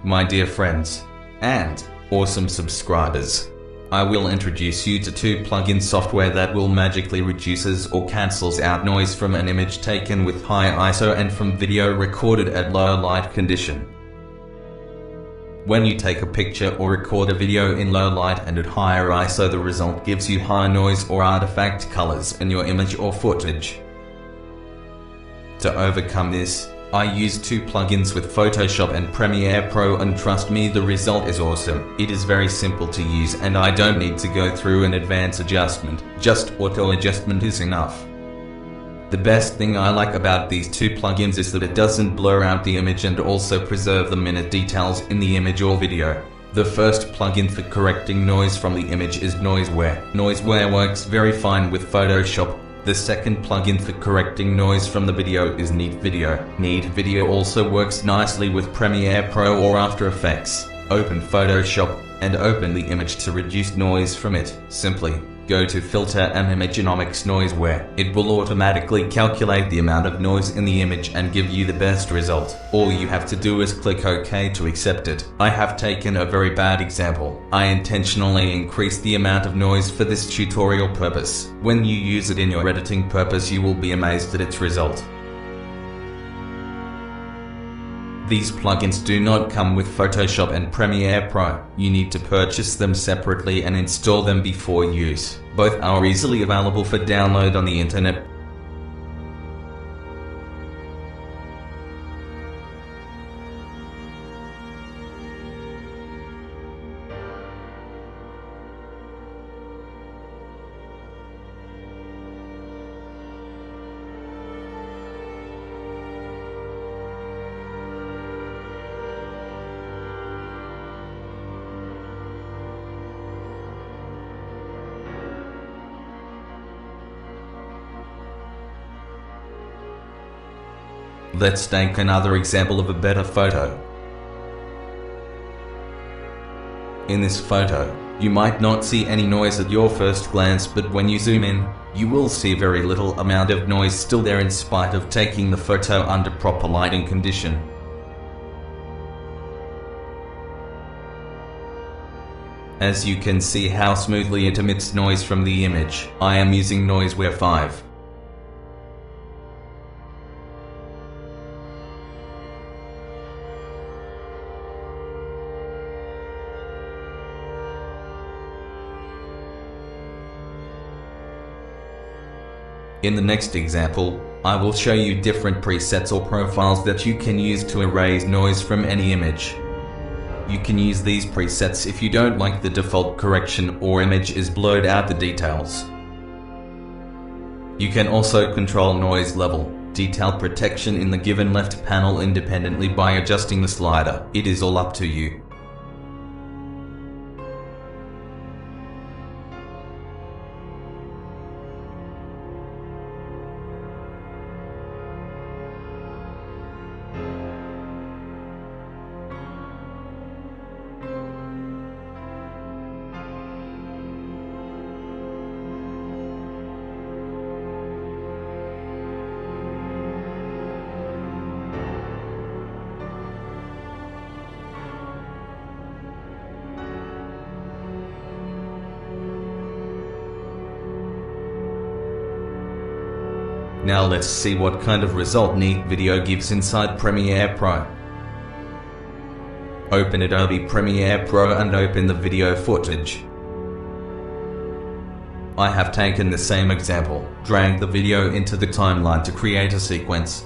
My dear friends and awesome subscribers, I will introduce you to two plugin software that will magically reduces or cancels out noise from an image taken with high ISO and from video recorded at low light condition. When you take a picture or record a video in low light and at higher ISO, the result gives you high noise or artifact colors in your image or footage. To overcome this, I use two plugins with Photoshop and Premiere Pro, and trust me, the result is awesome. It is very simple to use and I don't need to go through an advanced adjustment, just auto adjustment is enough. The best thing I like about these two plugins is that it doesn't blur out the image and also preserve the minute details in the image or video. The first plugin for correcting noise from the image is Noiseware. Noiseware works very fine with Photoshop. The second plugin for correcting noise from the video is Neat Video. Neat Video also works nicely with Premiere Pro or After Effects. Open Photoshop and open the image to reduce noise from it. Simply go to Filter and Imagenomics Noiseware. It will automatically calculate the amount of noise in the image and give you the best result. All you have to do is click OK to accept it. I have taken a very bad example. I intentionally increased the amount of noise for this tutorial purpose. When you use it in your editing purpose, you will be amazed at its result. These plugins do not come with Photoshop and Premiere Pro. You need to purchase them separately and install them before use. Both are easily available for download on the internet. Let's take another example of a better photo. In this photo, you might not see any noise at your first glance, but when you zoom in, you will see very little amount of noise still there in spite of taking the photo under proper lighting condition. As you can see how smoothly it emits noise from the image. I am using Noiseware 5. In the next example, I will show you different presets or profiles that you can use to erase noise from any image. You can use these presets if you don't like the default correction or image is blurred out the details. You can also control noise level, detail protection in the given left panel independently by adjusting the slider. It is all up to you. Now let's see what kind of result Neat Video gives inside Premiere Pro. Open Adobe Premiere Pro and open the video footage. I have taken the same example, dragged the video into the timeline to create a sequence.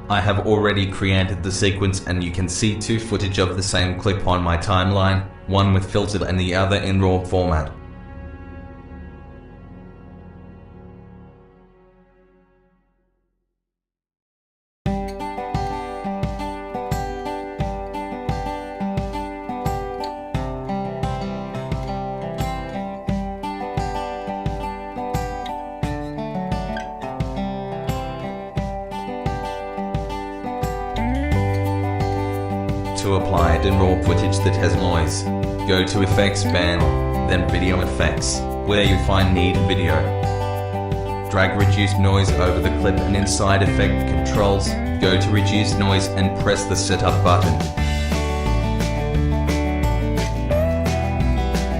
I have already created the sequence and you can see two footage of the same clip on my timeline, one with filtered and the other in RAW format. To apply it in RAW footage that has noise, go to Effects panel, then Video Effects, where you find Neat Video. Drag Reduce Noise over the clip and inside Effect Controls, go to Reduce Noise and press the Setup button.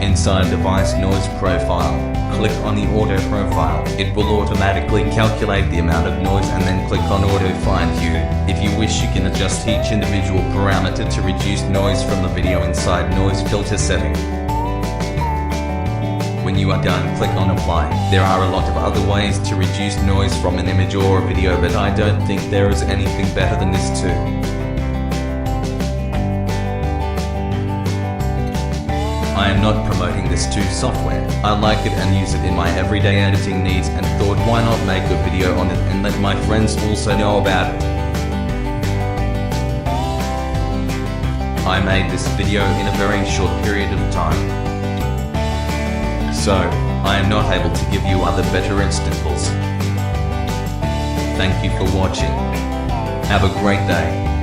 Inside Device Noise Profile, click on the Auto Profile. It will automatically calculate the amount of noise and then click on Auto Find You. If you wish, you can adjust each individual parameter to reduce noise from the video inside Noise Filter setting. When you are done, click on Apply. There are a lot of other ways to reduce noise from an image or a video, but I don't think there is anything better than this too. I am not promoting this to software. I like it and use it in my everyday editing needs and thought why not make a video on it and let my friends also know about it. I made this video in a very short period of time, so I am not able to give you other better examples. Thank you for watching. Have a great day.